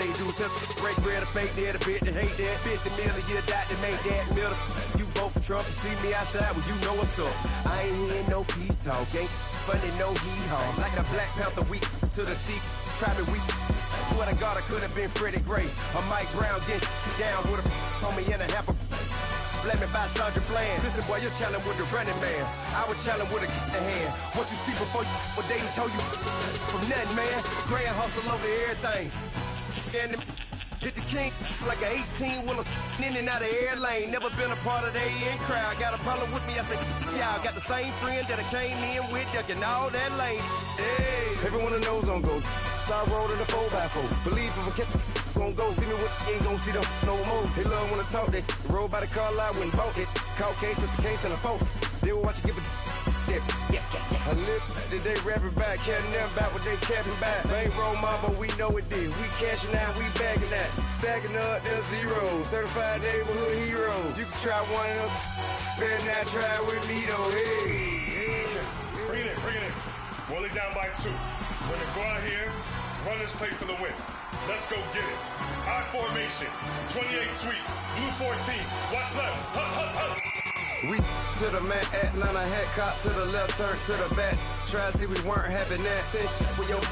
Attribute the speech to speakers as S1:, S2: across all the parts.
S1: say you do. Tell break bread or fake that, a bit to hate that. 50 million, you die to make that middle. You vote for Trump and see me outside, well, you know what's up. I ain't hearing no peace talk, ain't funny, no hee-haw. Like the Black Panther weak to the teeth, try me weak. Swear to God, I could have been Freddie Gray or Mike Brown getting down with a homie and a half a. Let me buy Sandra Bland. Listen, boy, you're challenging with the running man. I was challenging with a hand. What you see before you, what they told you from nothing, man. Grand hustle over everything. And hit the king like an 18-wheeler in and out of air lane. Never been a part of the in crowd. Got a problem with me? I said, y'all got the same friend that I came in with, ducking all that lane. Hey, everyone knows on go. I rolled in a 4x4. Believe if I kept gon' go see me with ain't gon' see them no more. They love when I talk, they roll by the car lot when bought it. Caught case at the case and a phone. They will watch you give a that. I live today rapping back, caring them back what they capping back. They ain't roll mama, we know it did. We cashing out, we bagging that. Stacking up, there's zero. Certified neighborhood hero. You can try one of them, better not try with me though. Hey.
S2: Bring it in. Roll it down by 2. We're gonna go out here, run this play for the win. Let's go get it. I formation, 28 sweeps, blue 14. Watch left. Hut.
S1: We to the man, Atlanta hat cop to the left, turn to the back. Try to see we weren't having that. Send with your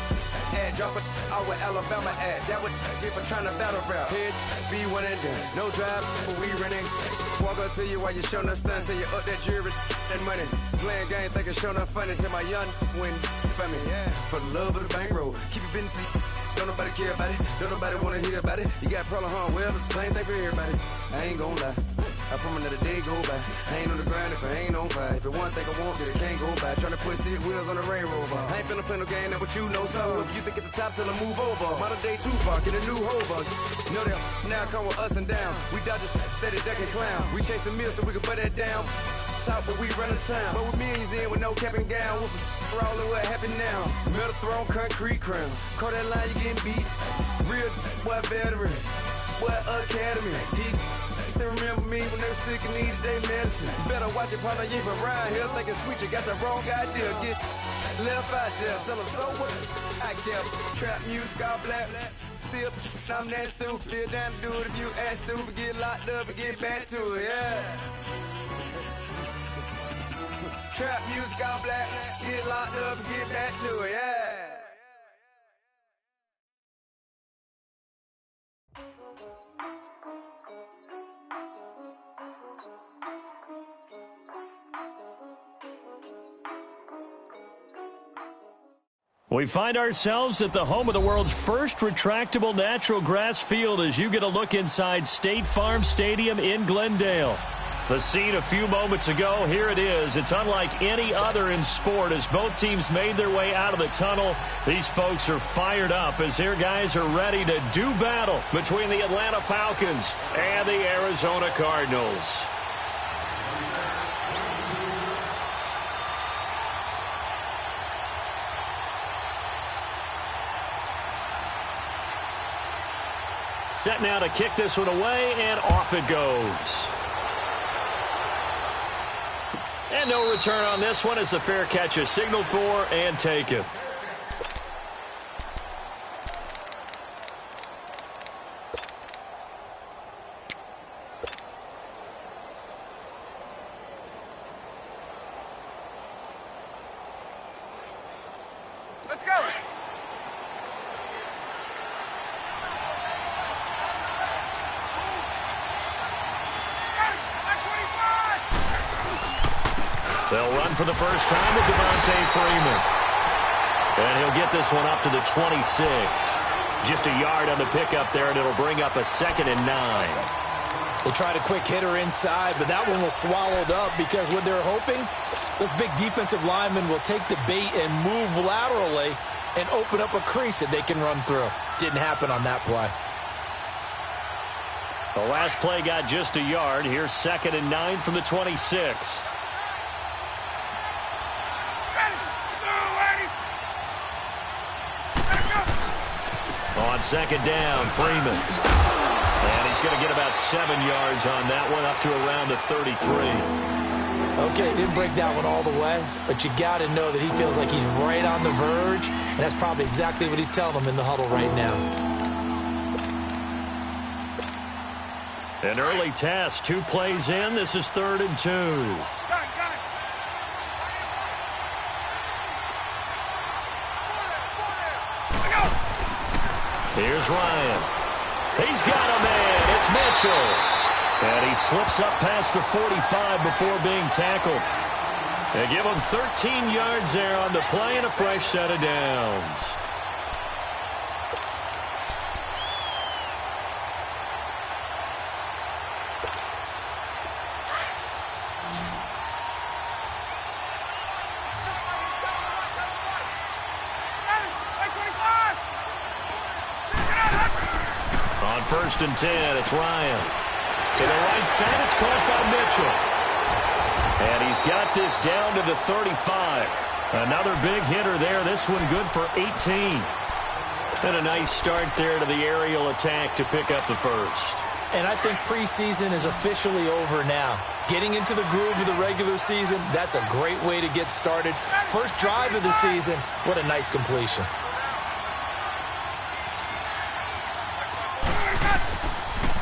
S1: ad, drop it out with Alabama ad. That would get for trying to battle rap. Head, be one and done. No drive, but we running. Walk up to you while you showing us stun till you up that jury and money. Playing game, thinking showing up funny till my young win for me. Yeah. For the love of the bankroll, keep it busy. Don't nobody care about it. Don't nobody wanna hear about it. You got problem, huh? Well, it's the same thing for everybody. I ain't gon' lie. I promise that a day go by. I ain't on the grind if I ain't on fire. If it one thing I want, then it can't go by. Tryna put 6 wheels on the Range Rover. I ain't finna play no game, that what you know. So if you think at the top, tell them move over. Modern day Tupac in a new hover. Know that now come with us and down. We dodge it, steady ducking clown. We chasing meals so we can put that down. Top, but we run the town. But with millions in with no cap and gown. We're all in what happened now. Metal throne, concrete crown. Call that line, you getting beat. Real, what veteran. What academy. He still remember me when they were sick and needed their medicine. Better watch it, partner, you ain't around here thinking sweet. You got the wrong idea. Get left out there. Tell them so what? I kept trap music all black. Still, I'm that stupid. Still down to do it if you ask stupid. Get locked up and get back to it, yeah. Trap music all black. Get locked up and get back to it, yeah.
S3: We find ourselves at the home of the world's first retractable natural grass field as you get a look inside State Farm Stadium in Glendale. The scene a few moments ago, here it is. It's unlike any other in sport as both teams made their way out of the tunnel. These folks are fired up as their guys are ready to do battle between the Atlanta Falcons and the Arizona Cardinals. Set now to kick this one away, and off it goes. And no return on this one as the fair catch is signaled for and taken.
S4: Let's go.
S3: They'll run for the first time with Devontae Freeman. And he'll get this one up to the 26. Just a yard on the pickup there, and it'll bring up a 2nd and 9.
S5: They tried a quick hitter inside, but that one was swallowed up because what they're hoping, those big defensive linemen will take the bait and move laterally and open up a crease that they can run through. Didn't happen on that play.
S3: The last play got just a yard. Here's 2nd and 9 from the 26. On 2nd down, Freeman. And he's going to get about 7 yards on that one, up to around the 33.
S5: Okay, didn't break that one all the way, but you got to know that he feels like he's right on the verge, and that's probably exactly what he's telling them in the huddle right now.
S3: An early test, 2 plays in. This is 3rd and 2.
S4: Got it.
S3: Here's Ryan. He's got a man. It's Mitchell. And he slips up past the 45 before being tackled. They give him 13 yards there on the play and a fresh set of downs. On 1st and 10, it's Ryan. To the right side, it's caught by Mitchell. And he's got this down to the 35. Another big hitter there. This one good for 18. And a nice start there to the aerial attack to pick up the first.
S5: And I think preseason is officially over now. Getting into the groove of the regular season, that's a great way to get started. First drive of the season, what a nice completion.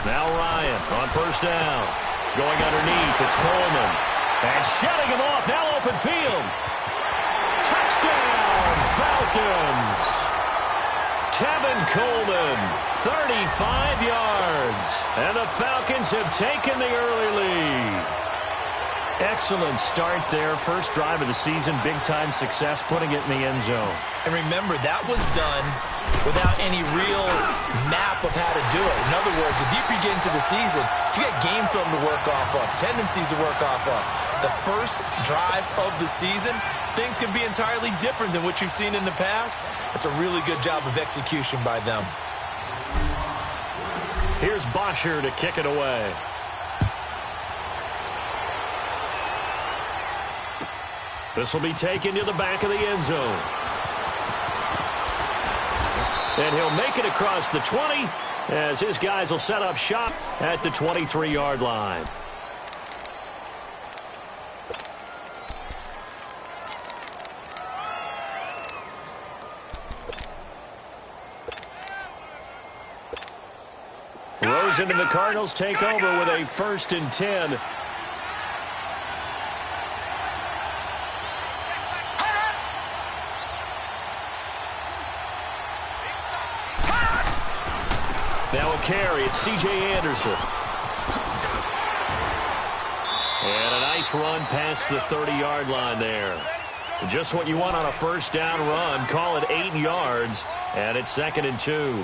S3: Now Ryan on 1st down. Going underneath, it's Coleman. And shutting him off, now open field. Touchdown, Falcons. Tevin Coleman, 35 yards. And the Falcons have taken the early lead. Excellent start there. First drive of the season, big-time success, putting it in the end zone.
S5: And remember, that was done without any real map of how to do it. In other words, the deeper you get into the season, you get game film to work off of, tendencies to work off of. The first drive of the season, things can be entirely different than what you've seen in the past. It's a really good job of execution by them.
S3: Here's Bosher to kick it away. This will be taken to the back of the end zone. And he'll make it across the 20 as his guys will set up shop at the 23-yard line. Rosen and the Cardinals take over with a 1st and 10. Now a carry, it's C.J. Anderson. And a nice run past the 30-yard line there. Just what you want on a 1st down run. Call it 8 yards, and it's 2nd and 2.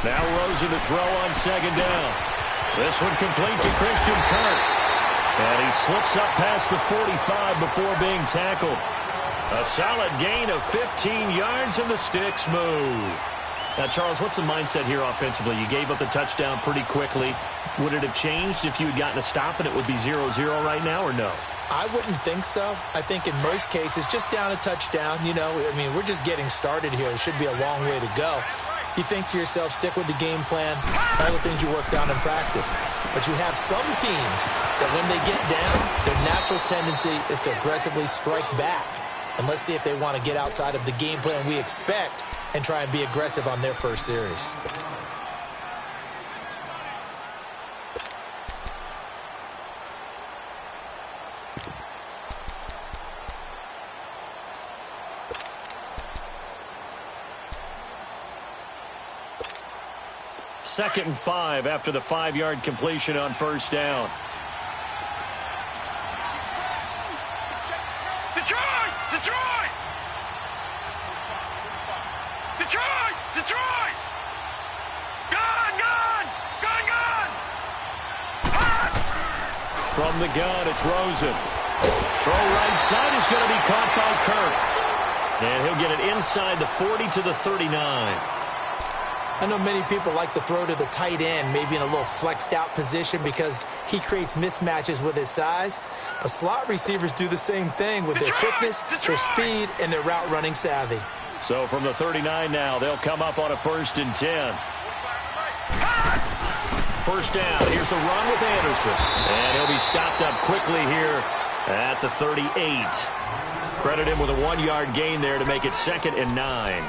S3: Now Rosen to throw on 2nd down. This one complete to Christian Kirk. And he slips up past the 45 before being tackled. A solid gain of 15 yards and the sticks move. Now, Charles, what's the mindset here offensively? You gave up the touchdown pretty quickly. Would it have changed if you had gotten a stop and it would be 0-0 right now, or no?
S5: I wouldn't think so. I think in most cases, just down a touchdown, we're just getting started here. It should be a long way to go. You think to yourself, stick with the game plan, all the things you worked on in practice. But you have some teams that when they get down, their natural tendency is to aggressively strike back. And let's see if they want to get outside of the game plan we expect and try and be aggressive on their first series.
S3: Second and 5 after the 5-yard completion on 1st down.
S4: Detroit! Detroit! Detroit! Detroit! Gun! Gun! Gun! Gun!
S3: From the gun, it's Rosen. Throw right side is going to be caught by Kirk. And he'll get it inside the 40 to the 39.
S5: I know many people like to throw to the tight end, maybe in a little flexed out position because he creates mismatches with his size. But slot receivers do the same thing with their quickness, their speed, and their route running savvy.
S3: So from the 39 now, they'll come up on a 1st and 10. First down. Here's the run with Anderson. And he'll be stopped up quickly here at the 38. Credit him with a 1-yard gain there to make it 2nd and 9.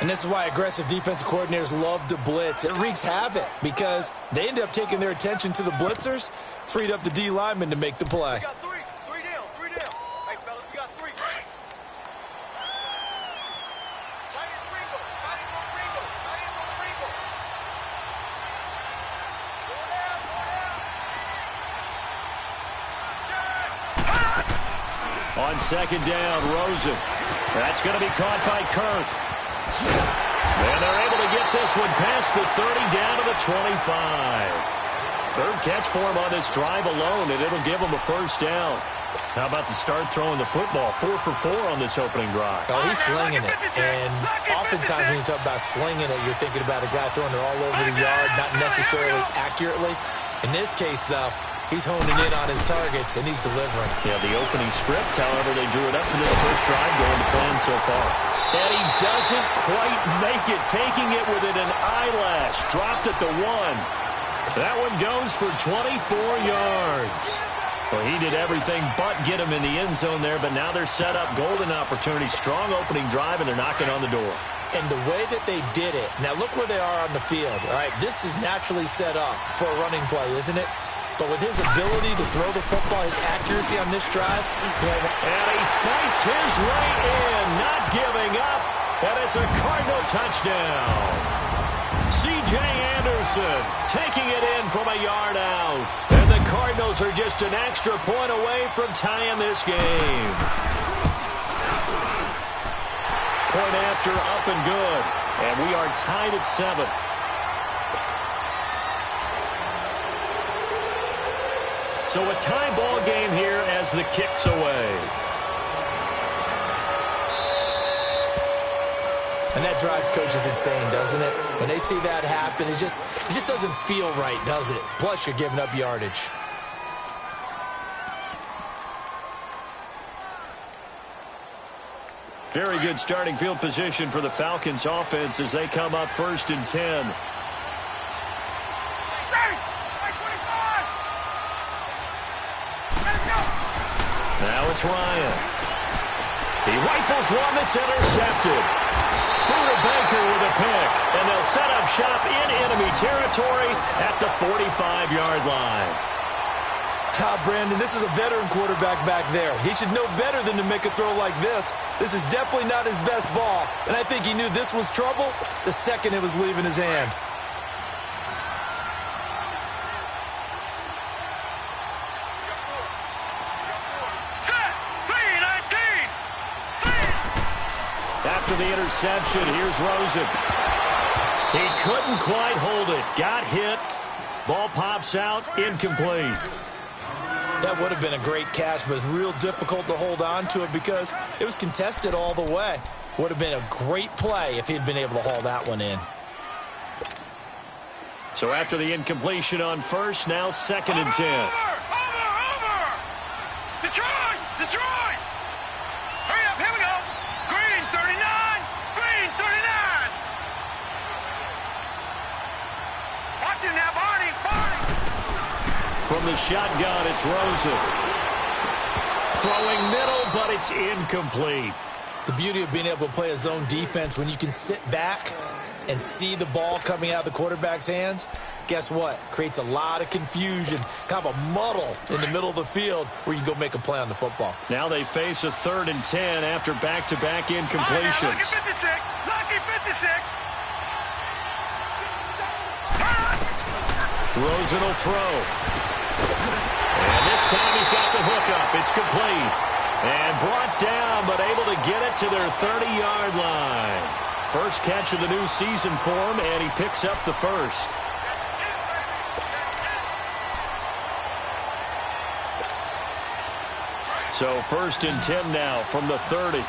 S5: And this is why aggressive defensive coordinators love to blitz. It wreaks havoc because they end up taking their attention to the blitzers, freed up the D lineman to make the play.
S4: We got three down. Hey, fellas, we got three. Tight is Ringo.
S3: On 2nd down, Rosen. That's going to be caught by Kirk. And they're able to get this one past the 30 down to the 25. 3rd catch for him on this drive alone, and it'll give him a 1st down. How about the start throwing the football? 4 for 4 on this opening drive.
S5: Oh, he's slinging it. And oftentimes when you talk about slinging it, you're thinking about a guy throwing it all over the yard, not necessarily accurately. In this case, though, he's honing in on his targets, and he's delivering.
S3: Yeah, the opening script, however, they drew it up for this first drive, going to plan so far. And he doesn't quite make it, taking it within an eyelash. Dropped at the 1. That one goes for 24 yards. Well, he did everything but get him in the end zone there, but now they're set up. Golden opportunity, strong opening drive, and they're knocking on the door.
S5: And the way that they did it, now look where they are on the field. All right, this is naturally set up for a running play, isn't it? But with his ability to throw the football, his accuracy on this drive.
S3: And he fights his way in, not giving up. And it's a Cardinal touchdown. C.J. Anderson taking it in from a yard out. And the Cardinals are just an extra point away from tying this game. Point after, up and good. And we are tied at 7. So a tie ball game here as the kick's away.
S5: And that drives coaches insane, doesn't it? When they see that happen, it just doesn't feel right, does it? Plus, you're giving up yardage.
S3: Very good starting field position for the Falcons offense as they come up 1st and 10. Now it's Ryan. He rifles one that's intercepted. Buda Baker with a pick, and they'll set up shop in enemy territory at the 45-yard line.
S5: Brandon, this is a veteran quarterback back there. He should know better than to make a throw like this. This is definitely not his best ball, and I think he knew this was trouble the second it was leaving his hand.
S3: After the interception, here's Rosen. He couldn't quite hold it. Got hit. Ball pops out. Incomplete.
S5: That would have been a great catch, but it's real difficult to hold on to it because it was contested all the way. Would have been a great play if he'd been able to haul that one in.
S3: So after the incompletion on 1st, now 2nd and 10.
S4: Over! Detroit! Hurry up, here we go. Green 39. Watch him now, Barney.
S3: From the shotgun, it's Rosen. Throwing middle, but it's incomplete.
S5: The beauty of being able to play a zone defense when you can sit back and see the ball coming out of the quarterback's hands, guess what? Creates a lot of confusion, kind of a muddle in the middle of the field where you can go make a play on the football.
S3: Now they face a 3rd and 10 after back-to-back incompletions.
S4: Lucky 56.
S3: Rosen will throw. And this time he's got the hook up. It's complete. And brought down, but able to get it to their 30-yard line. First catch of the new season for him, and he picks up the 1st. So 1st and 10 now from the 30.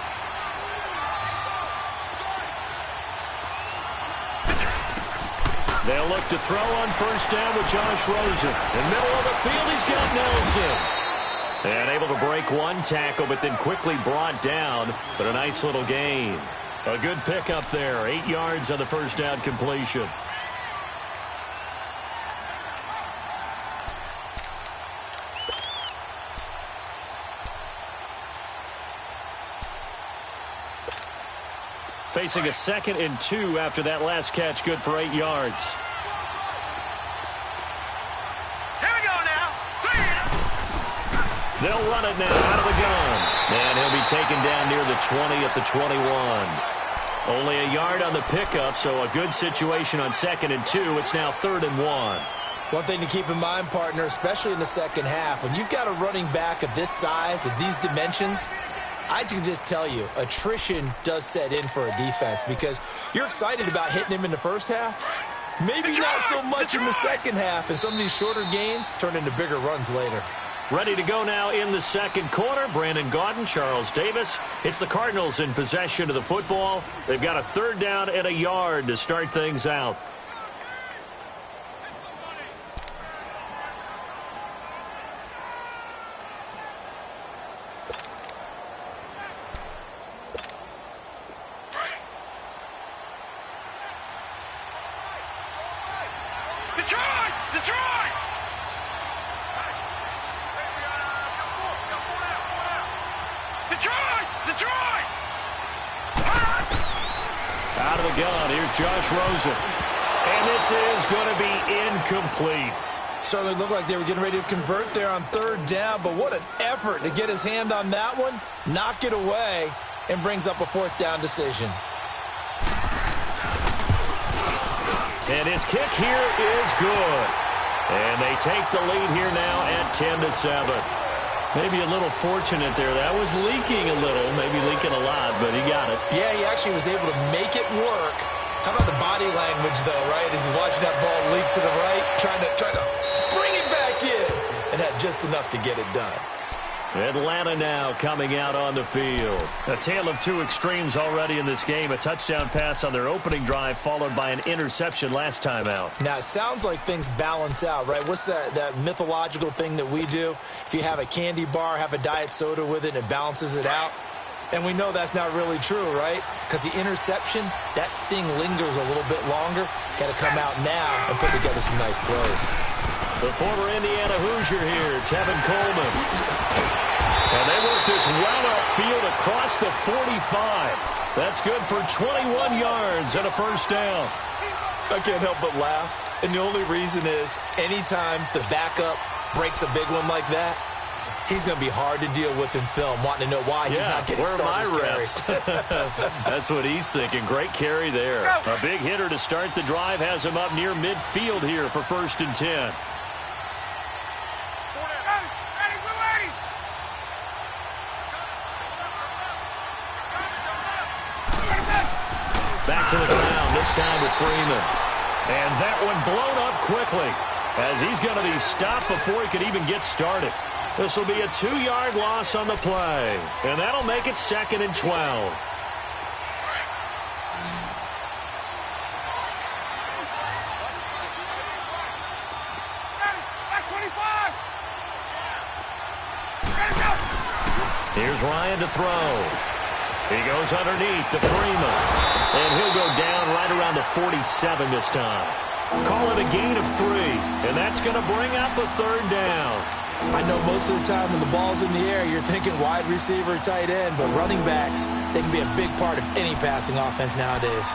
S3: to throw on first down with Josh Rosen. In the middle of the field, he's got Nelson. And able to break one tackle, but then quickly brought down. But a nice little gain. A good pickup there. 8 yards on the first down completion. Facing a 2nd and 2 after that last catch, good for 8 yards.
S4: Here we go now.
S3: They'll run it now out of the gun. And he'll be taken down near the 20 at the 21. Only a yard on the pickup, so a good situation on 2nd and 2. It's now 3rd and 1.
S5: One thing to keep in mind, partner, especially in the second half, when you've got a running back of this size, of these dimensions, I can just tell you, attrition does set in for a defense because you're excited about hitting him in the first half. Maybe not so much in the second half, and some of these shorter gains turn into bigger runs later.
S3: Ready to go now in the second quarter. Brandon Gaudin, Charles Davis. It's the Cardinals in possession of the football. They've got a 3rd down and a yard to start things out.
S4: Detroit! Detroit!
S3: Out of the gun, here's Josh Rosen. And this is going to be incomplete.
S5: Certainly looked like they were getting ready to convert there on 3rd down, but what an effort to get his hand on that one, knock it away, and brings up a 4th down decision.
S3: And his kick here is good. And they take the lead here now at 10-7. Maybe a little fortunate there. That was leaking a little, maybe leaking a lot, but he got it.
S5: Yeah, he actually was able to make it work. How about the body language, though, right? As he's watching that ball leak to the right, trying to bring it back in, and had just enough to get it done.
S3: Atlanta now coming out on the field. A tale of two extremes already in this game. A touchdown pass on their opening drive followed by an interception last time out.
S5: Now, it sounds like things balance out, right? What's that mythological thing that we do? If you have a candy bar, have a diet soda with it, and it balances it out. And we know that's not really true, right? Because the interception, that sting lingers a little bit longer. Got to come out now and put together some nice plays.
S3: The former Indiana Hoosier here, Tevin Coleman. And they work this well upfield across the 45. That's good for 21 yards and a first down.
S5: I can't help but laugh. And the only reason is anytime the backup breaks a big one like that, he's going to be hard to deal with in film, wanting to know why he's not getting starters carries.
S3: That's what he's thinking. Great carry there. A big hitter to start the drive has him up near midfield here for 1st and 10. Back to the ground, this time with Freeman. And that one blown up quickly as he's going to be stopped before he could even get started. This will be a 2-yard loss on the play, and that'll make it 2nd and 12. Here's Ryan to throw. He goes underneath to Freeman. And he'll go down right around the 47 this time. Call it a gain of 3. And that's going to bring up a 3rd down.
S5: I know most of the time when the ball's in the air, you're thinking wide receiver, tight end. But running backs, they can be a big part of any passing offense nowadays.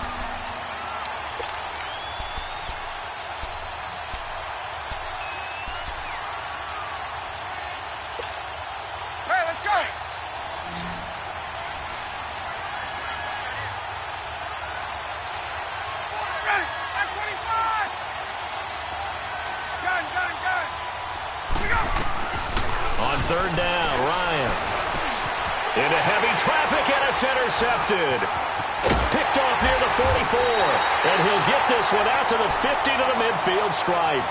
S3: Intercepted. Picked off near the 44. And he'll get this one out to the 50 to the midfield stripe.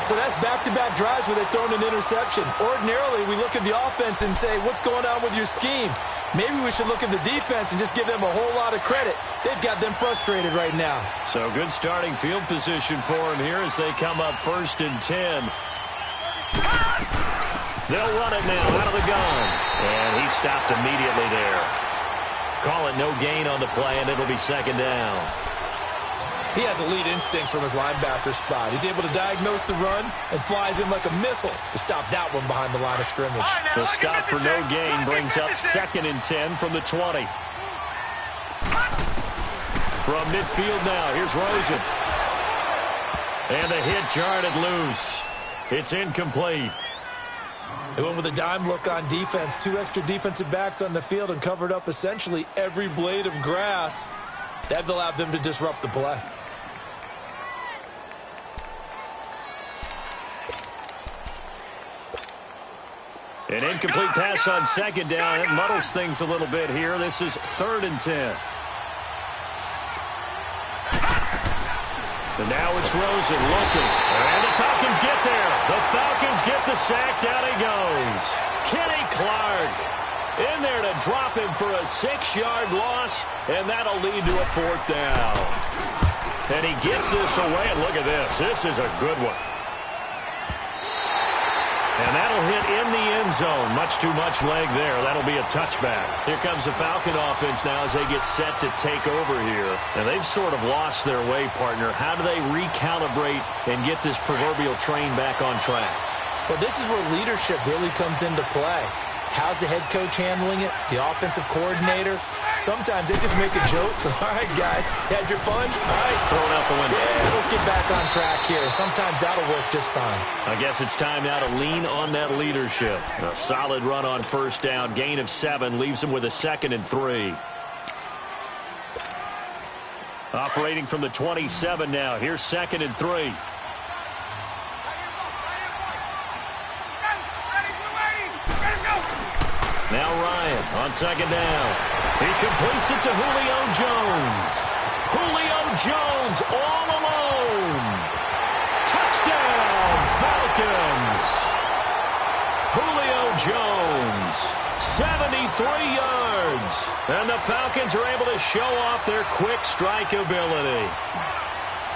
S5: So that's back-to-back drives where they've thrown an interception. Ordinarily, we look at the offense and say, what's going on with your scheme? Maybe we should look at the defense and just give them a whole lot of credit. They've got them frustrated right now.
S3: So good starting field position for them here as they come up 1st and 10. They'll run it now out of the gun. And he stopped immediately there. Call it no gain on the play, and it'll be 2nd down.
S5: He has elite instincts from his linebacker spot. He's able to diagnose the run and flies in like a missile to stop that one behind the line of scrimmage.
S3: The stop for no gain brings up 2nd and 10 from the 20. From midfield now, here's Rosen. And the hit jarred it loose. It's incomplete.
S5: They went with a dime look on defense. 2 extra defensive backs on the field and covered up essentially every blade of grass. That allowed them to disrupt the play.
S3: An incomplete pass on 2nd down. It muddles things a little bit here. This is 3rd and 10. And now it's Rosen looking. And the Falcons get there. The Falcons get the sack. Down he goes. Kenny Clark in there to drop him for a 6-yard loss. And that'll lead to a 4th down. And he gets this away. And look at this. This is a good one. And that'll hit in the end zone. Much too much leg there. That'll be a touchback. Here comes the Falcon offense now as they get set to take over here. And they've sort of lost their way, partner. How do they recalibrate and get this proverbial train back on track?
S5: Well, this is where leadership really comes into play. How's the head coach handling it? The offensive coordinator? Sometimes they just make a joke. All right, guys, had your fun? All right.
S3: Throw it out the window.
S5: Yeah, let's get back on track here. And sometimes that'll work just fine.
S3: I guess it's time now to lean on that leadership. A solid run on 1st down. Gain of 7 leaves them with a 2nd and 3. Operating from the 27 now. Here's 2nd and 3. Now Ryan on 2nd down. He completes it to Julio Jones. Julio Jones all alone. Touchdown, Falcons. Julio Jones, 73 yards. And the Falcons are able to show off their quick strike ability.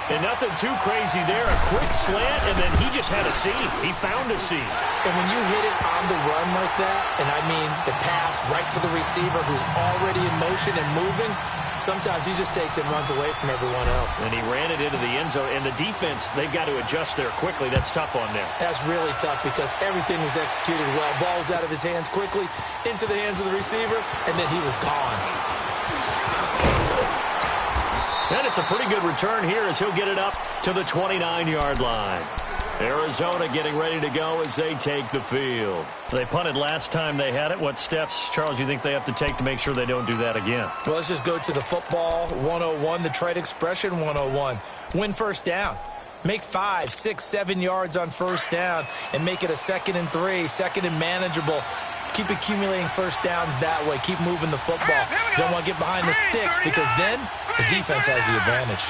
S3: And nothing too crazy there. A quick slant, and then he just had a seam. He found a seam.
S5: And when you hit it on the run like that, and I mean the pass right to the receiver who's already in motion and moving, sometimes he just takes it and runs away from everyone else.
S3: And he ran it into the end zone. And the defense, they've got to adjust there quickly. That's tough on them.
S5: That's really tough because everything was executed well. Ball was out of his hands quickly, into the hands of the receiver, and then he was gone.
S3: And it's a pretty good return here as he'll get it up to the 29-yard line. Arizona getting ready to go as they take the field. They punted last time they had it. What steps, Charles, you think they have to take to make sure they don't do that again?
S5: Well, let's just go to the football 101, the trite expression 101. Win 1st down. Make 5, 6, 7 yards on 1st down and make it a 2nd and 3, 2nd and manageable. Keep accumulating 1st downs that way. Keep moving the football. You don't want to get behind the sticks because then the defense has the advantage.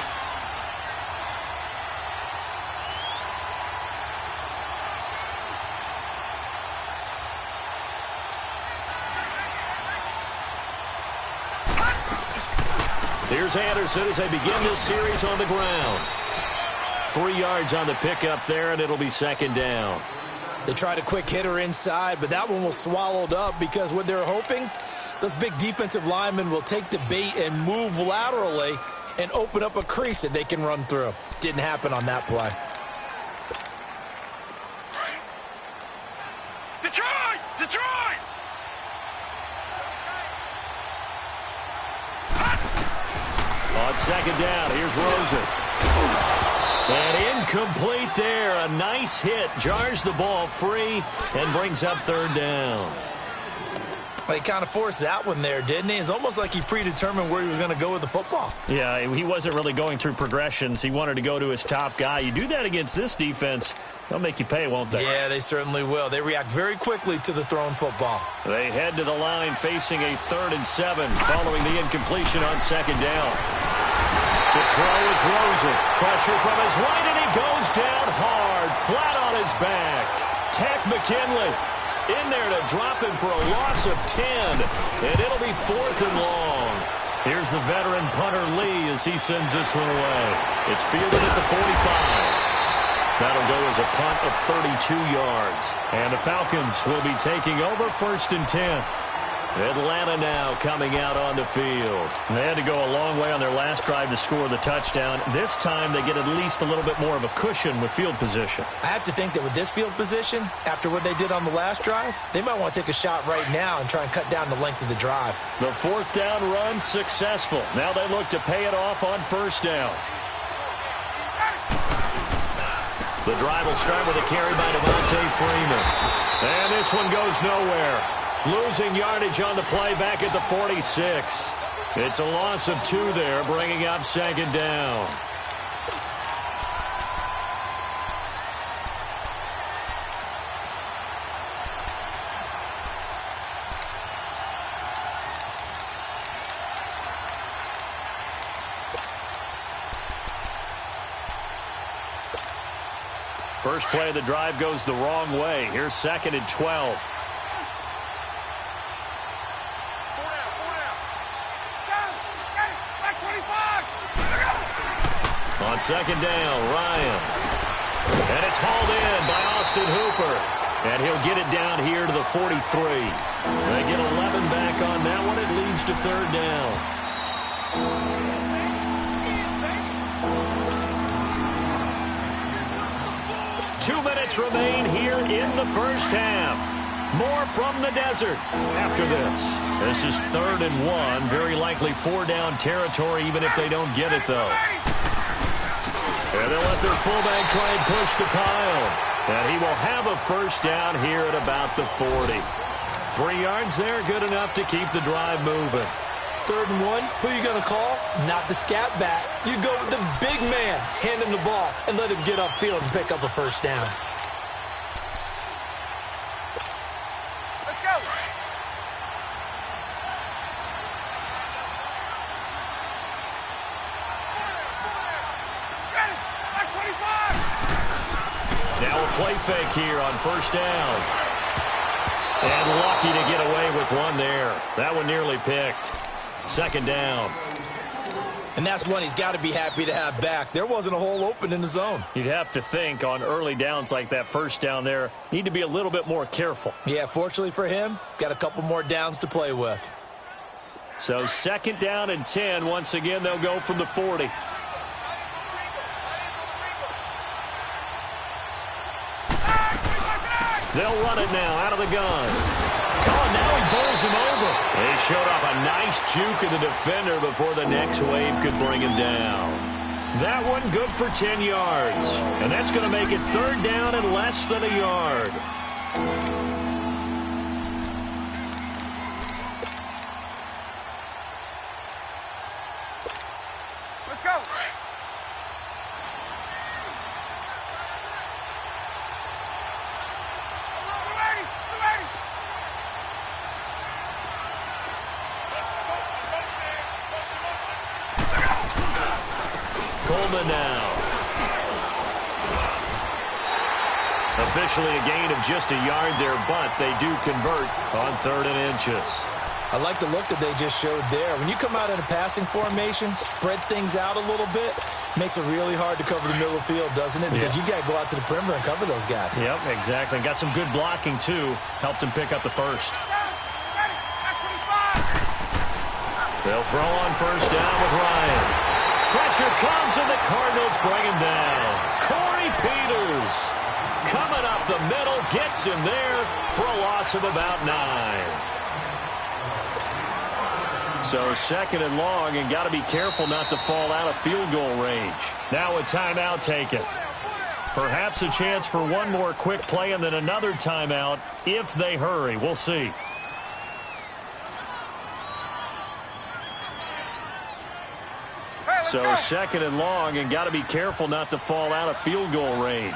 S3: Here's Anderson as they begin this series on the ground. 3 yards on the pickup there, and it'll be 2nd down.
S5: They tried a quick hitter inside, but that one was swallowed up because what they're hoping, those big defensive linemen will take the bait and move laterally and open up a crease that they can run through. Didn't happen on that play.
S4: Detroit! Detroit!
S3: On 2nd down, here's Rosen. And incomplete there. A nice hit. Jars the ball free and brings up 3rd down.
S5: Well, he kind of forced that one there, didn't he? It's almost like he predetermined where he was going to go with the football.
S3: Yeah, he wasn't really going through progressions. He wanted to go to his top guy. You do that against this defense, they'll make you pay, won't they?
S5: Yeah, they certainly will. They react very quickly to the thrown football.
S3: They head to the line facing a 3rd and 7 following the incompletion on 2nd down. To throw is Rosen. Pressure from his right, and he goes down hard, flat back. Tack McKinley in there to drop him for a loss of 10. And it'll be 4th and long. Here's the veteran punter Lee as he sends this one away. It's fielded at the 45. That'll go as a punt of 32 yards. And the Falcons will be taking over 1st and 10. Atlanta now coming out on the field. They had to go a long way on their last drive to score the touchdown. This time they get at least a little bit more of a cushion with field position.
S5: I have to think that with this field position, after what they did on the last drive, they might want to take a shot right now and try and cut down the length of the drive.
S3: The 4th down run successful. Now they look to pay it off on 1st down. The drive will start with a carry by Devontae Freeman. And this one goes nowhere. Losing yardage on the play back at the 46. It's a loss of 2 there, bringing up 2nd down. First play of the drive goes the wrong way. Here's 2nd and 12. On 2nd down, Ryan. And it's hauled in by Austin Hooper. And he'll get it down here to the 43. They get 11 back on that one. It leads to 3rd down. Two minutes remain here in the first half. More from the desert after this. This is 3rd and 1. Very likely 4-down territory, even if they don't get it, though. And they'll let their fullback try and push the pile. And he will have a 1st down here at about the 40. 3 yards there, good enough to keep the drive moving.
S5: 3rd and 1, who are you going to call? Not the scat back. You go with the big man, hand him the ball, and let him get upfield and pick up a 1st down.
S4: Let's go.
S3: Now a play fake here on 1st down. And lucky to get away with one there. That one nearly picked. 2nd down.
S5: And that's one he's got to be happy to have back. There wasn't a hole open in the zone.
S3: You'd have to think on early downs like that 1st down there, need to be a little bit more careful.
S5: Yeah, fortunately for him, got a couple more downs to play with.
S3: So 2nd down and 10. Once again, they'll go from the 40. They'll run it now out of the gun. Oh, now he bowls him over. He showed off a nice juke of the defender before the next wave could bring him down. That one good for 10 yards. And that's going to make it 3rd down and less than a yard.
S4: Let's go.
S3: Coleman now. Officially a gain of just a yard there, but they do convert on 3rd and inches.
S5: I like the look that they just showed there. When you come out in a passing formation, spread things out a little bit, makes it really hard to cover the middle of the field, doesn't it? Because you got to go out to the perimeter and cover those guys.
S3: Yep, exactly. Got some good blocking, too. Helped him pick up the 1st. They'll throw on 1st down with Ryan. Pressure comes, and the Cardinals bring him down. Corey Peters coming up the middle, gets him there for a loss of about 9. So 2nd and long, and got to be careful not to fall out of field goal range. Now a timeout taken. Perhaps a chance for one more quick play and then another timeout if they hurry. We'll see. So 2nd and long, and got to be careful not to fall out of field goal range.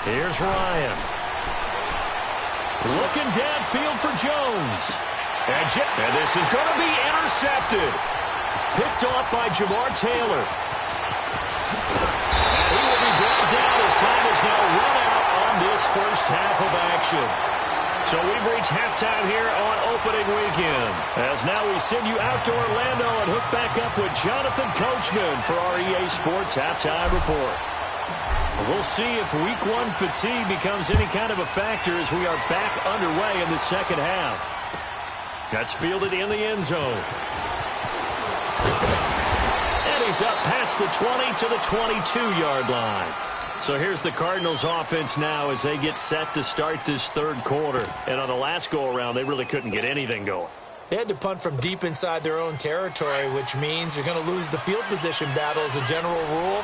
S3: Here's Ryan. Looking downfield for Jones. And this is going to be intercepted. Picked off by Jamar Taylor. And he will be brought down as time is now run out on this first half of action. So we've reached halftime here on opening weekend. As now we send you out to Orlando and hook back up with Jonathan Coachman for our EA Sports Halftime Report. We'll see if Week 1 fatigue becomes any kind of a factor as we are back underway in the second half. That's fielded in the end zone. And he's up past the 20 to the 22-yard line. So here's the Cardinals offense now as they get set to start this third quarter. And on the last go-around, they really couldn't get anything going.
S5: They had to punt from deep inside their own territory, which means you're going to lose the field position battle as a general rule.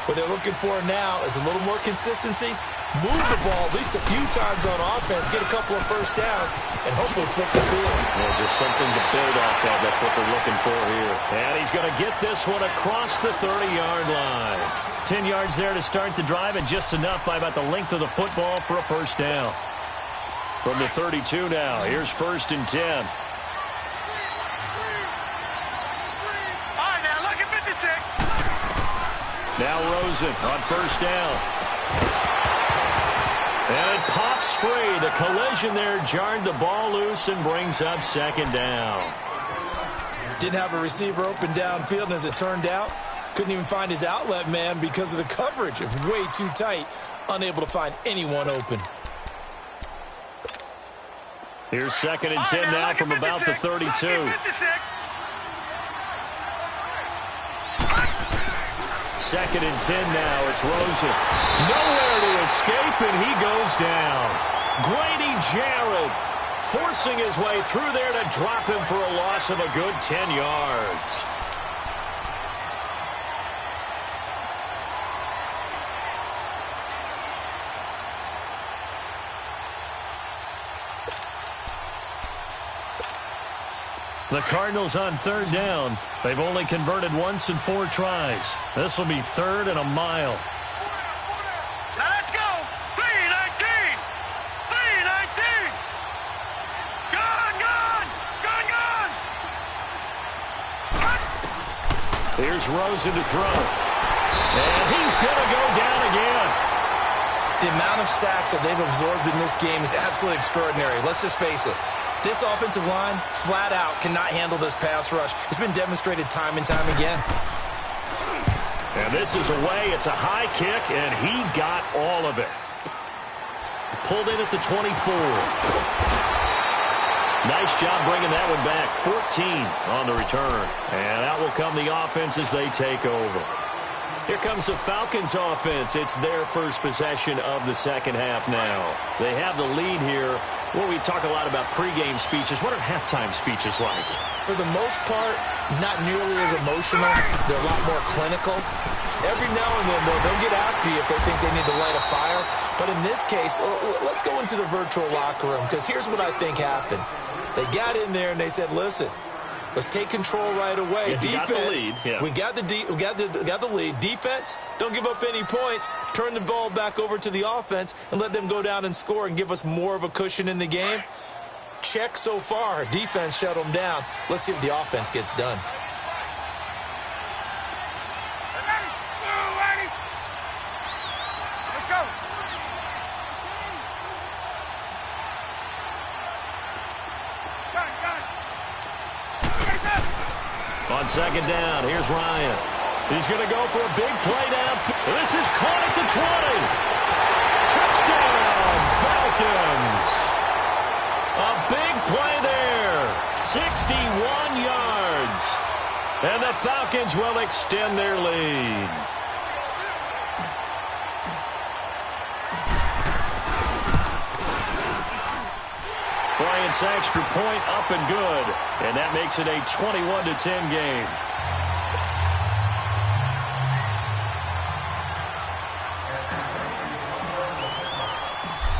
S5: What they're looking for now is a little more consistency, move the ball at least a few times on offense, get a couple of first downs, and hopefully flip the field.
S3: Well, just something to build off of. That's what they're looking for here. And he's going to get this one across the 30-yard line. 10 yards there to start the drive, and just enough by about the length of the football for a first down. From the 32 now, here's 1st and 10.
S4: All right, now look at 56.
S3: Now Rosen on 1st down. And it pops free. The collision there jarred the ball loose and brings up 2nd down.
S5: Didn't have a receiver open downfield, and as it turned out, couldn't even find his outlet man because of the coverage. It was way too tight, unable to find anyone open.
S3: Here's 2nd and 10 now from about the 32. 2nd and 10 now. It's Rosen. Nowhere to escape, and he goes down. Grady Jarrett forcing his way through there to drop him for a loss of a good 10 yards. The Cardinals on 3rd down. They've only converted once in 4 tries. This will be 3rd and a mile.
S4: Now let's go. 3-19. 3-19. Gone.
S3: Here's Rosen to throw. And he's going to go down again.
S5: The amount of sacks that they've absorbed in this game is absolutely extraordinary. Let's just face it. This offensive line, flat out, cannot handle this pass rush. It's been demonstrated time and time again.
S3: And this is away. It's a high kick, and he got all of it. Pulled in at the 24. Nice job bringing that one back. 14 on the return. And out will come the offense as they take over. Here comes the Falcons offense. It's their first possession of the second half now. They have the lead here. Well, we talk a lot about pregame speeches. What are halftime speeches like?
S5: For the most part, not nearly as emotional. They're a lot more clinical. Every now and then, though, they'll get after you if they think they need to light a fire. But in this case, let's go into the virtual locker room, because here's what I think happened. They got in there and they said, listen, let's take control right away.
S3: Yeah,
S5: defense,
S3: we got
S5: the lead. Defense, don't give up any points. Turn the ball back over to the offense and let them go down and score and give us more of a cushion in the game. Check so far. Defense shut them down. Let's see what the offense gets done.
S4: Let's go.
S3: On 2nd down, here's Ryan. He's going to go for a big play downfield. This is caught at the 20. Touchdown, Falcons. A big play there. 61 yards. And the Falcons will extend their lead. Bryant's extra point up and good. And that makes it a 21-10 game.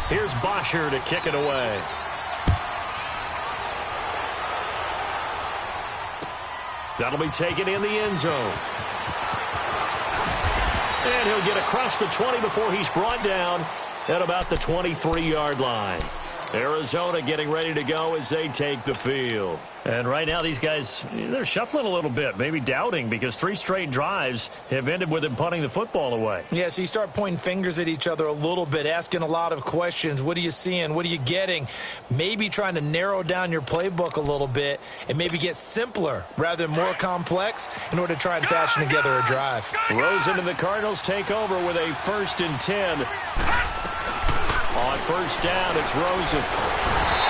S3: Here's Bosher to kick it away. That'll be taken in the end zone. And he'll get across the 20 before he's brought down at about the 23-yard line. Arizona getting ready to go as they take the field. And right now these guys, they're shuffling a little bit, maybe doubting, because 3 straight drives have ended with them punting the football away.
S5: Yeah, so you start pointing fingers at each other a little bit, asking a lot of questions. What are you seeing? What are you getting? Maybe trying to narrow down your playbook a little bit and maybe get simpler rather than more complex in order to try and fashion together a drive.
S3: Rosen and the Cardinals take over with a 1st and 10. On 1st down, it's Rosen.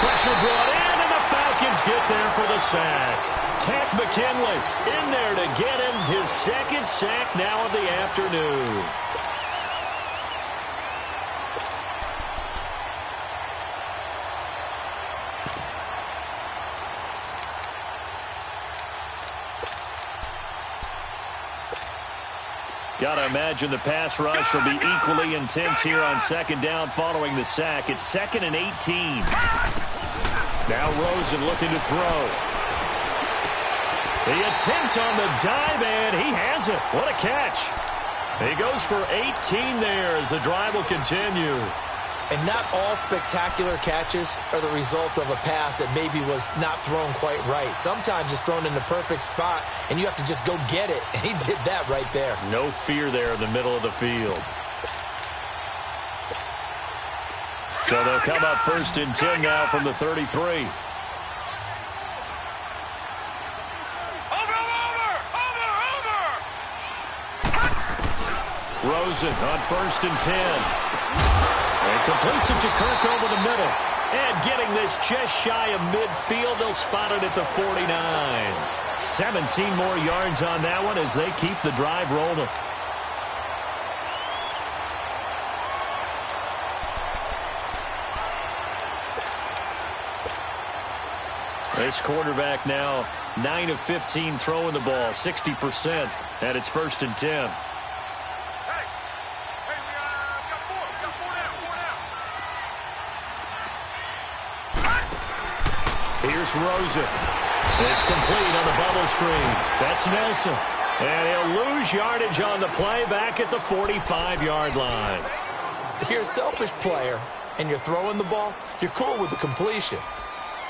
S3: Pressure brought in, and the Falcons get there for the sack. Takk McKinley in there to get him his 2nd sack now of the afternoon. Got to imagine the pass rush will be equally intense here on 2nd down following the sack. It's 2nd and 18. Now Rosen looking to throw. The attempt on the dive, and he has it. What a catch. He goes for 18 there as the drive will continue.
S5: And not all spectacular catches are the result of a pass that maybe was not thrown quite right. Sometimes it's thrown in the perfect spot, and you have to just go get it. And he did that right there.
S3: No fear there in the middle of the field. So they'll come up 1st and 10 now from the 33. Rosen on 1st and 10. And completes it to Kirk over the middle. And getting this just shy of midfield, they'll spot it at the 49. 17 more yards on that one as they keep the drive rolling. This quarterback now 9 of 15 throwing the ball, 60%, and it's 1st and 10. Here's Rosen. It's complete on the bubble screen. That's Nelson. And he'll lose yardage on the play back at the 45-yard line.
S5: If you're a selfish player and you're throwing the ball, you're cool with the completion.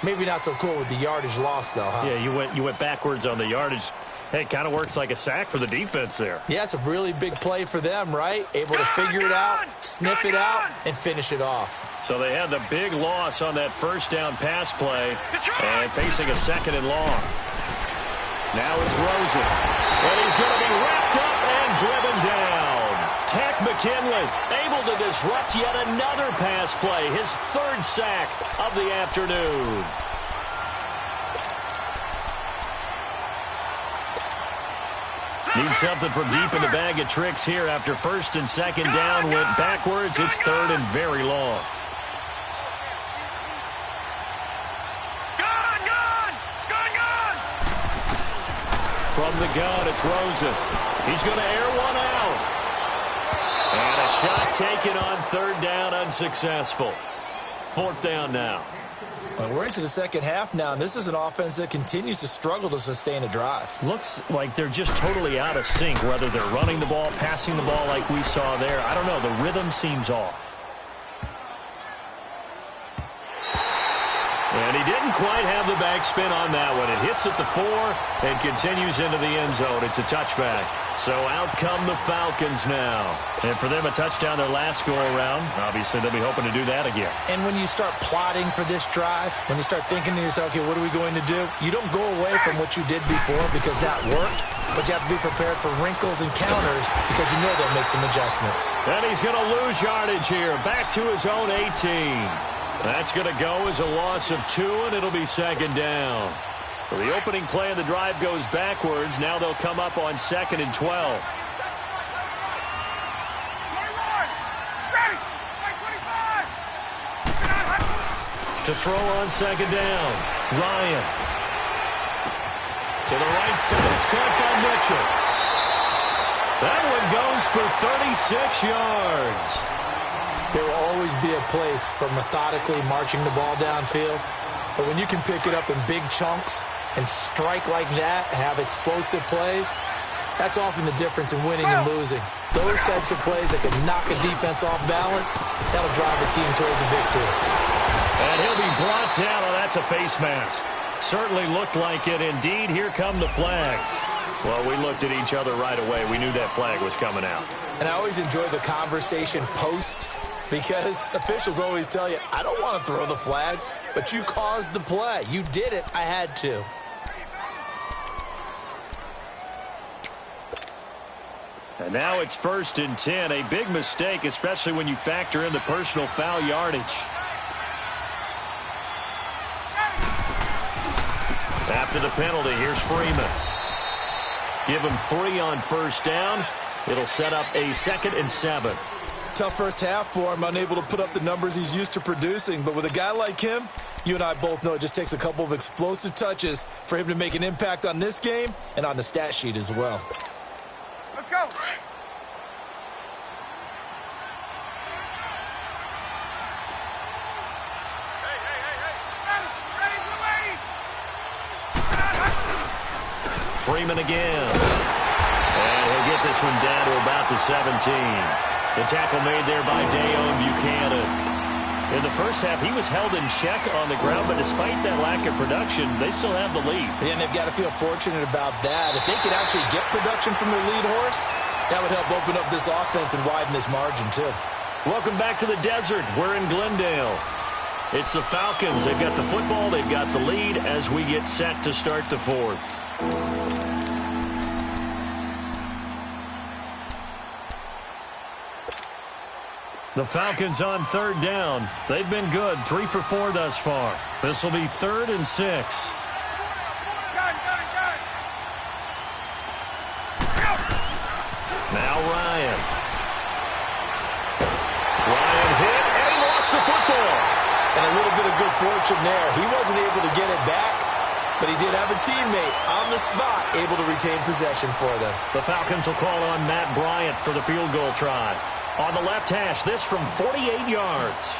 S5: Maybe not so cool with the yardage loss, though, huh?
S3: Yeah, you went backwards on the yardage. Hey, it kind of works like a sack for the defense there.
S5: Yeah, it's a really big play for them, right? Able to figure it out, sniff it out, and finish it off.
S3: So they had the big loss on that 1st down pass play and facing a 2nd and long. Now it's Rosen. And he's going to be wrapped up and driven down. Takk McKinley able to disrupt yet another pass play, his 3rd sack of the afternoon. Need something from deep in the bag of tricks here after 1st and 2nd down went backwards. It's 3rd and very long. From the gun, it's Rosen. He's going to air one out. And a shot taken on 3rd down, unsuccessful. 4th down now.
S5: Well, we're into the 2nd half now, and this is an offense that continues to struggle to sustain a drive.
S3: Looks like they're just totally out of sync, whether they're running the ball, passing the ball like we saw there. I don't know. The rhythm seems off. And he didn't quite have the backspin on that one. It hits at the 4 and continues into the end zone. It's a touchback. So out come the Falcons now. And for them, a touchdown their last go-around. Obviously, they'll be hoping to do that again.
S5: And when you start plotting for this drive, when you start thinking to yourself, okay, what are we going to do? You don't go away from what you did before because that worked. But you have to be prepared for wrinkles and counters because you know they'll make some adjustments.
S3: And he's going to lose yardage here. Back to his own 18. That's going to go as a loss of 2, and it'll be 2nd down. So the opening play of the drive goes backwards. Now they'll come up on 2nd and 12. To throw on 2nd down. Ryan. To the right side. It's caught by Mitchell. That one goes for 36 yards.
S5: There will always be a place for methodically marching the ball downfield. But when you can pick it up in big chunks and strike like that, have explosive plays, that's often the difference in winning and losing. Those types of plays that can knock a defense off balance, that'll drive a team towards a victory.
S3: And he'll be brought down. Oh, that's a face mask. Certainly looked like it. Indeed, here come the flags. Well, we looked at each other right away. We knew that flag was coming out.
S5: And I always enjoy the conversation post because officials always tell you, I don't want to throw the flag, but you caused the play. You did it. I had to.
S3: And now it's 1st and 10. A big mistake, especially when you factor in the personal foul yardage. After the penalty, here's Freeman. Give him 3 on 1st down. It'll set up a 2nd and 7.
S5: Tough first half for him, unable to put up the numbers he's used to producing. But with a guy like him, you and I both know it just takes a couple of explosive touches for him to make an impact on this game and on the stat sheet as well.
S4: Let's go.
S3: Freeman again. And he'll get this one down to about the 17. The tackle made there by Dayon Buchanan. In the first half, he was held in check on the ground, but despite that lack of production, they still have the lead.
S5: And they've got to feel fortunate about that. If they could actually get production from their lead horse, that would help open up this offense and widen this margin, too.
S3: Welcome back to the desert. We're in Glendale. It's the Falcons. They've got the football. They've got the lead as we get set to start the 4th. The Falcons on 3rd down. They've been good. 3 for 4 thus far. This will be 3rd and 6. Now Ryan. Ryan hit, and he lost the football.
S5: And a little bit of good fortune there. He wasn't able to get it back, but he did have a teammate on the spot able to retain possession for them.
S3: The Falcons will call on Matt Bryant for the field goal try. On the left hash, this from 48 yards.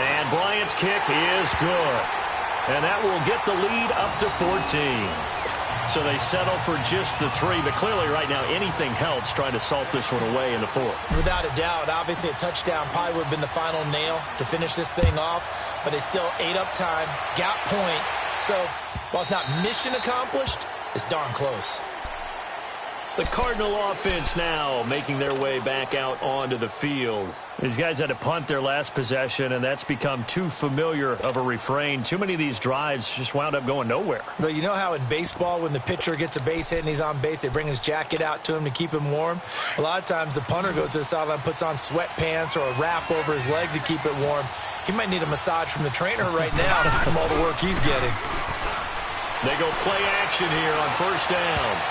S3: And Bryant's kick is good. And that will get the lead up to 14. So they settle for just the 3, but clearly right now anything helps trying to salt this one away in the 4th.
S5: Without a doubt, obviously a touchdown probably would have been the final nail to finish this thing off, but it's still ate up time, got points. So while it's not mission accomplished, it's darn close.
S3: The Cardinal offense now making their way back out onto the field. These guys had to punt their last possession, and that's become too familiar of a refrain. Too many of these drives just wound up going nowhere.
S5: But you know how in baseball, when the pitcher gets a base hit and he's on base, they bring his jacket out to him to keep him warm? A lot of times the punter goes to the sideline, puts on sweatpants or a wrap over his leg to keep it warm. He might need a massage from the trainer right now from all the work he's getting.
S3: They go play action here on 1st down.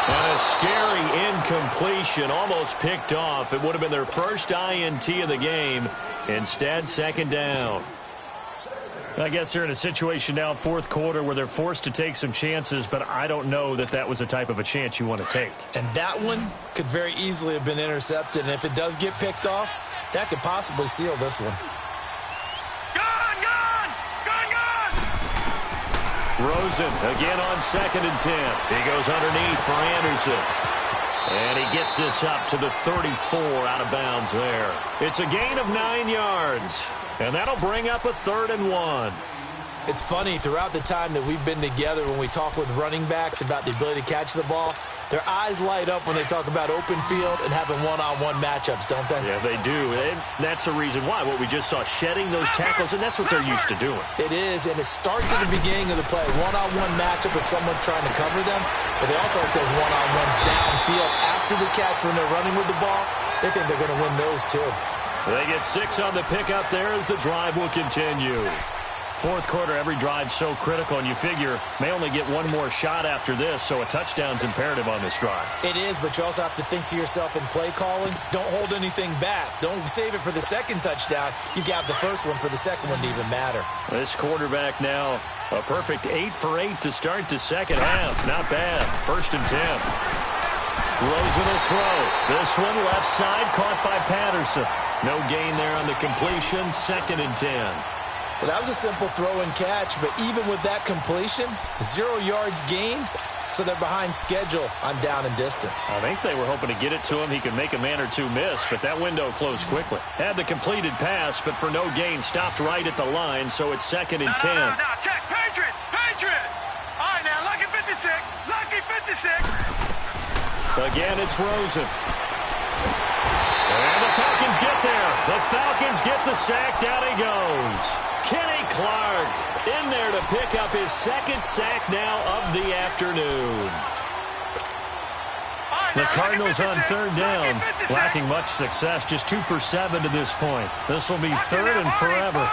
S3: And a scary incompletion, almost picked off. It would have been their first INT of the game. Instead, 2nd down. I guess they're in a situation now, 4th quarter, where they're forced to take some chances, but I don't know that that was the type of a chance you want to take.
S5: And that one could very easily have been intercepted. And if it does get picked off, that could possibly seal this one.
S3: Rosen again on 2nd and 10. He goes underneath for Anderson. And he gets this up to the 34 out of bounds there. It's a gain of 9 yards. And that'll bring up a 3rd and 1.
S5: It's funny, throughout the time that we've been together, when we talk with running backs about the ability to catch the ball, their eyes light up when they talk about open field and having one-on-one matchups, don't they?
S3: Yeah, they do. And that's the reason why. What we just saw, shedding those tackles, and that's what they're used to doing.
S5: It is, and it starts at the beginning of the play. One-on-one matchup if someone's trying to cover them, but they also like those one-on-ones downfield after the catch when they're running with the ball. They think they're going to win those, too.
S3: They get 6 on the pickup there as the drive will continue. 4th quarter, every drive so critical, and you figure may only get one more shot after this, so a touchdown's imperative on this drive.
S5: It is, but you also have to think to yourself in play calling, don't hold anything back. Don't save it for the 2nd touchdown. You got the first one for the 2nd one to even matter.
S3: This quarterback now, a perfect 8 for 8 to start the 2nd half. Not bad. 1st and 10. Rosen will throw. This one left side, caught by Patterson. No gain there on the completion. 2nd and 10.
S5: Well, that was a simple throw and catch, but even with that completion, 0 yards gained, so they're behind schedule on down and distance.
S3: I think they were hoping to get it to him. He could make a man or two miss, but that window closed quickly. Had the completed pass, but for no gain, stopped right at the line, so it's 2nd and 10.
S4: Now, check. Patriot! All right, now, lucky 56. Lucky 56.
S3: Again, it's Rosen. And the Falcons get there. The Falcons get the sack. Down he goes. Kenny Clark in there to pick up his 2nd sack now of the afternoon. The Cardinals on 3rd down, lacking much success, just 2 for 7 to this point. This will be 3rd and forever.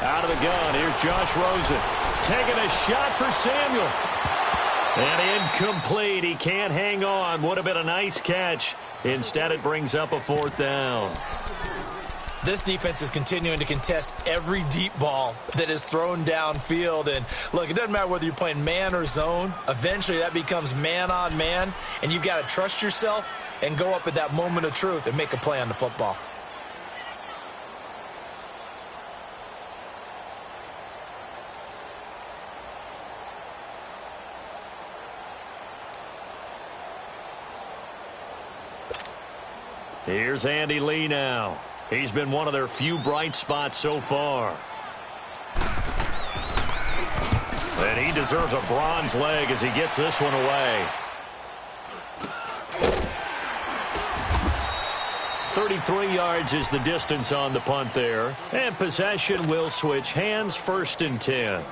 S3: Out of the gun, here's Josh Rosen. Taking a shot for Samuel. And incomplete. He can't hang on. Would have been a nice catch. Instead, it brings up a 4th down.
S5: This defense is continuing to contest every deep ball that is thrown downfield. And, look, it doesn't matter whether you're playing man or zone. Eventually, that becomes man on man. And you've got to trust yourself and go up at that moment of truth and make a play on the football.
S3: Here's Andy Lee now. He's been one of their few bright spots so far. And he deserves a bronze leg as he gets this one away. 33 yards is the distance on the punt there. And possession will switch hands, 1st and 10.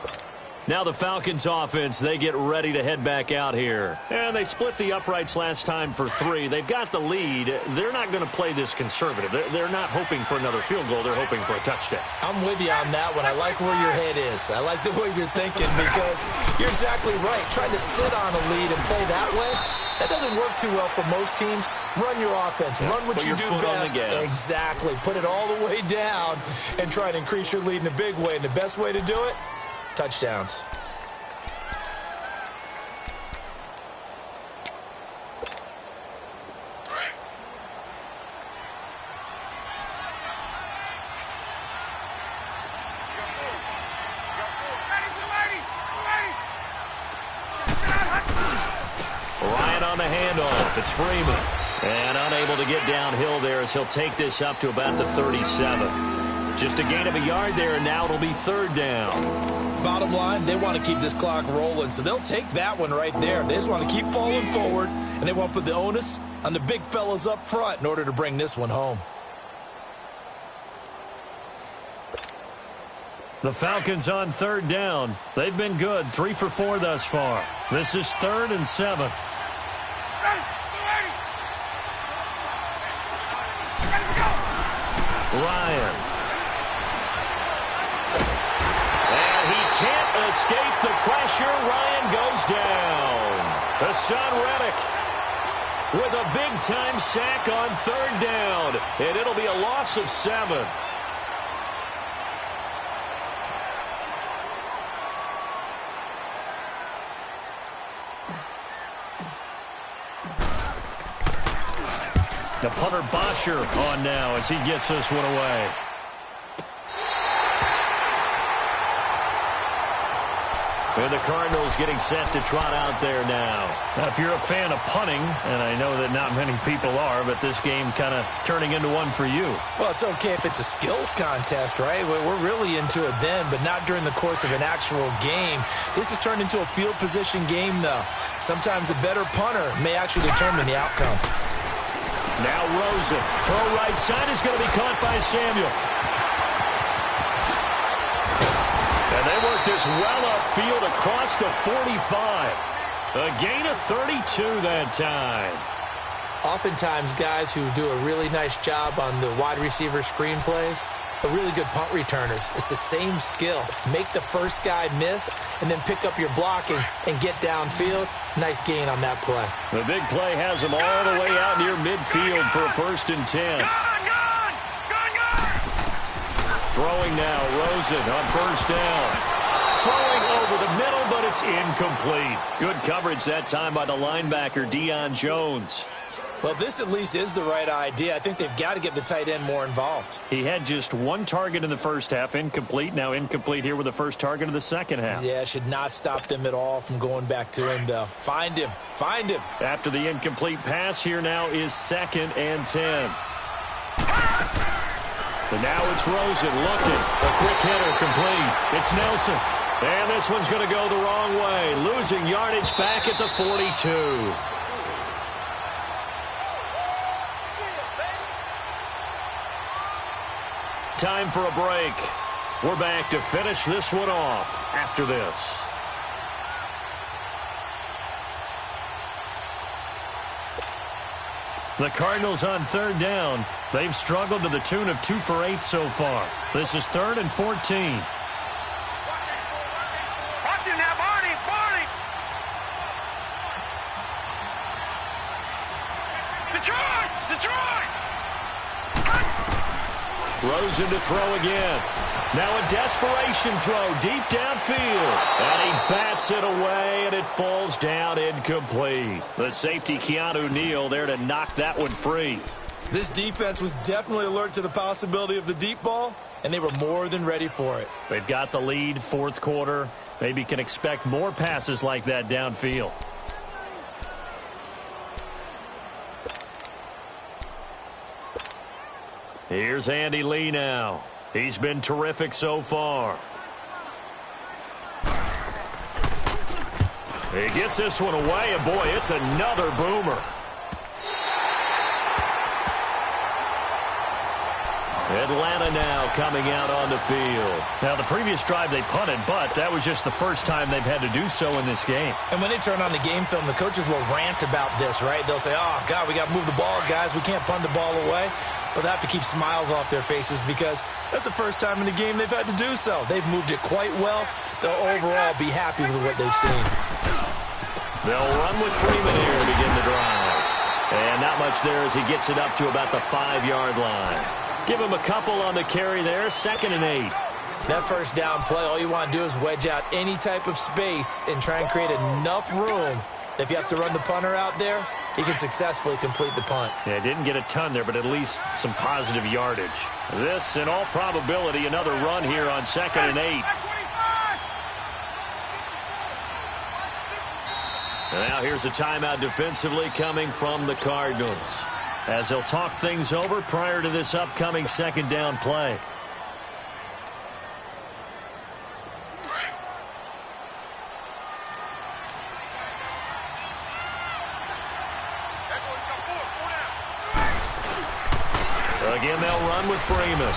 S3: Now the Falcons offense, they get ready to head back out here. And they split the uprights last time for 3. They've got the lead. They're not going to play this conservative. They're not hoping for another field goal. They're hoping for a touchdown.
S5: I'm with you on that one. I like where your head is. I like the way you're thinking because you're exactly right. Trying to sit on a lead and play that way, that doesn't work too well for most teams. Run your offense. Run what you do best. Exactly. Put it all the way down and try to increase your lead in a big way. And the best way to do it, touchdowns.
S3: Ryan on the handoff. It's Freeman. And unable to get downhill there as he'll take this up to about the 37. Just a gain of a yard there, and now it'll be 3rd down.
S5: Bottom line, they want to keep this clock rolling, so they'll take that one right there. They just want to keep falling forward, and they want to put the onus on the big fellas up front in order to bring this one home.
S3: The Falcons on 3rd down. They've been good, 3 for 4 thus far. This is 3rd and 7. Ryan. And he can't escape the pressure. Ryan goes down. Hassan Reddick with a big-time sack on 3rd down. And it'll be a loss of 7. The punter Bosher on now as he gets this one away. And the Cardinals getting set to trot out there now. Now, if you're a fan of punting, and I know that not many people are, but this game kind of turning into one for you.
S5: Well, it's okay if it's a skills contest, right? We're really into it then, but not during the course of an actual game. This has turned into a field position game, though. Sometimes a better punter may actually determine the outcome.
S3: Now Rosen. Throw right side is going to be caught by Samuel. And they work this well upfield across the 45. A gain of 32 that time.
S5: Oftentimes, guys who do a really nice job on the wide receiver screen plays are really good punt returners. It's the same skill. Make the first guy miss and then pick up your blocking and get downfield. Nice gain on that play.
S3: The big play has him all the way out near midfield for a 1st and 10. Throwing now, Rosen on 1st down. throwing over the middle, but it's incomplete. Good coverage that time by the linebacker, Deion Jones.
S5: Well, this at least is the right idea. I think they've got to get the tight end more involved.
S3: He had just one target in the first half, incomplete. Now incomplete here with the first target of the second half.
S5: Yeah, should not stop them at all from going back to him, though. Find him. Find him.
S3: After the incomplete pass, here now is 2nd and 10. And now it's Rosen looking. A quick hitter complete. It's Nelson. And this one's going to go the wrong way. Losing yardage back at the 42. Time for a break. We're back to finish this one off after this. The Cardinals on 3rd down. They've struggled to the tune of 2 for 8 so far. This is 3rd and 14.
S4: Watch it now, Barney, Barney. Detroit!
S3: Rosen to throw again. Now a desperation throw deep downfield. And he bats it away, and it falls down incomplete. The safety, Keanu Neal, there to knock that one free.
S5: This defense was definitely alert to the possibility of the deep ball, and they were more than ready for it.
S3: They've got the lead, 4th quarter. Maybe can expect more passes like that downfield. Here's Andy Lee now. He's been terrific so far. He gets this one away, and boy, it's another boomer. Atlanta now coming out on the field. Now, the previous drive they punted, but that was just the first time they've had to do so in this game.
S5: And when they turn on the game film, the coaches will rant about this, right? They'll say, oh, God, we got to move the ball, guys. We can't punt the ball away. But they have to keep smiles off their faces because that's the first time in the game they've had to do so. They've moved it quite well. They'll overall be happy with what they've seen.
S3: They'll run with Freeman here to begin the drive. And not much there as he gets it up to about the 5-yard line. Give him a couple on the carry there, 2nd and 8.
S5: That first down play, all you want to do is wedge out any type of space and try and create enough room. If you have to run the punter out there, he can successfully complete the punt.
S3: Yeah, didn't get a ton there, but at least some positive yardage. This, in all probability, another run here on 2nd and 8. And now here's a timeout defensively coming from the Cardinals, as they'll talk things over prior to this upcoming 2nd down play. Again, they'll run with Freeman.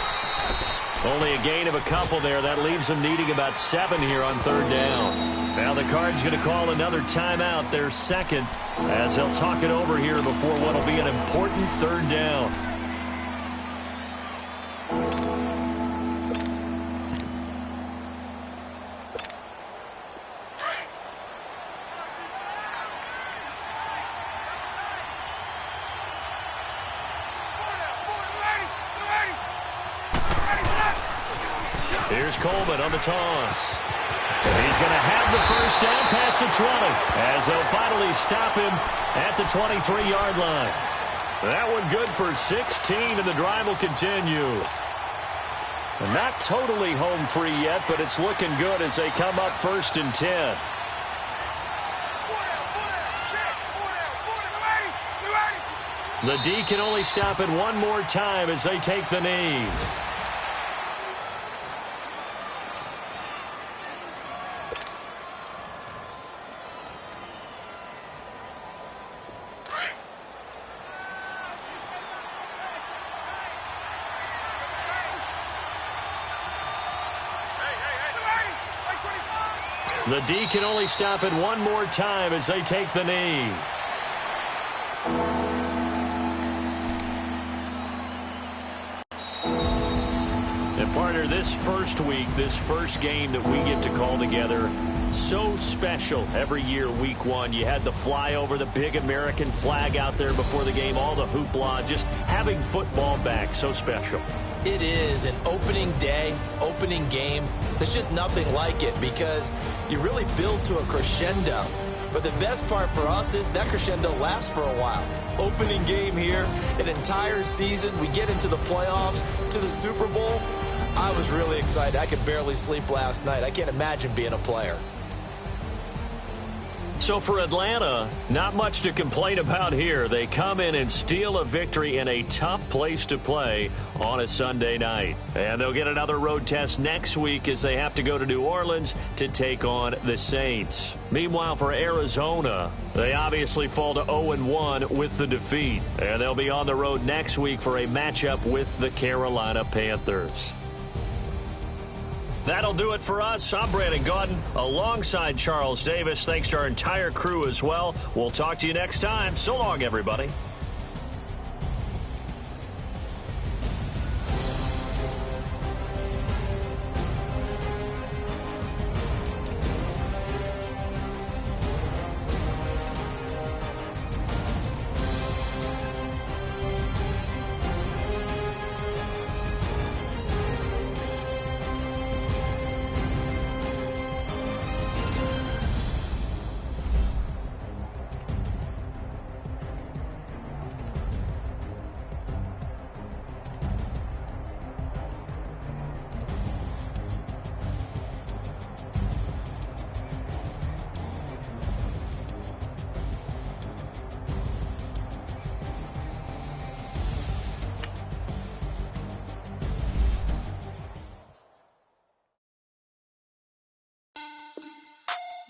S3: Only a gain of a couple there. That leaves them needing about 7 here on 3rd down. Now the Cards going to call another timeout, their 2nd, as they'll talk it over here before what will be an important 3rd down. Here's Coleman on the toss. He's going to have the first down past the 20, as they'll finally stop him at the 23-yard line. That one good for 16, and the drive will continue. And not totally home free yet, but it's looking good as they come up 1st and 10. The D can only stop it one more time as they take the knee. The D can only stop it one more time as they take the knee. And partner, this first week, this first game that we get to call together, so special every year, week 1. You had the flyover, the big American flag out there before the game, all the hoopla, just having football back, so special.
S5: It is an opening day, opening game. There's just nothing like it because you really build to a crescendo. But the best part for us is that crescendo lasts for a while. Opening game here, an entire season. We get into the playoffs, to the Super Bowl. I was really excited. I could barely sleep last night. I can't imagine being a player.
S3: So for Atlanta, not much to complain about here. They come in and steal a victory in a tough place to play on a Sunday night. And they'll get another road test next week as they have to go to New Orleans to take on the Saints. Meanwhile, for Arizona, they obviously fall to 0-1 with the defeat. And they'll be on the road next week for a matchup with the Carolina Panthers. That'll do it for us. I'm Brandon Gaudin alongside Charles Davis. Thanks to our entire crew as well. We'll talk to you next time. So long, everybody.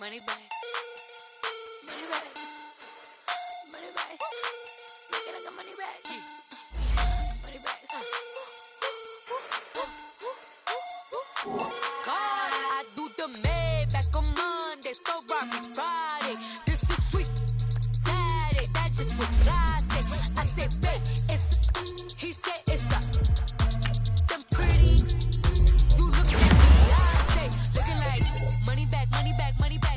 S6: Money back. Money back. Money back. Make it like a money back. Money back. God, I do the Maybach on Monday, Ferrari Friday. This is sweet Saturday. That's just what I say. I say, babe, it's. He said it's a. Them pretty. You look at me, I say, looking like money back, money back, money back.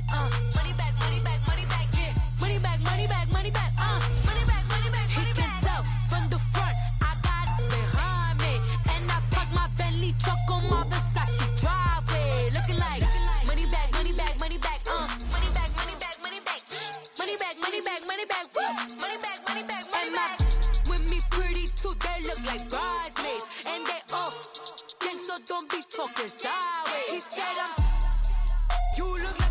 S6: Money back, money back, money back, yeah. Money back, money back, money back, money back, money back, money back. He can tell from the front, I got it behind me. And I park my Bentley truck on my Versace driveway. Looking like money back, money back, money back, money back, money back, money back. Money back, money back, money back, woo. Money back, money back, money back. With me pretty too, they look like bridesmaids. And they all think so, don't be talking sideways. He said you look like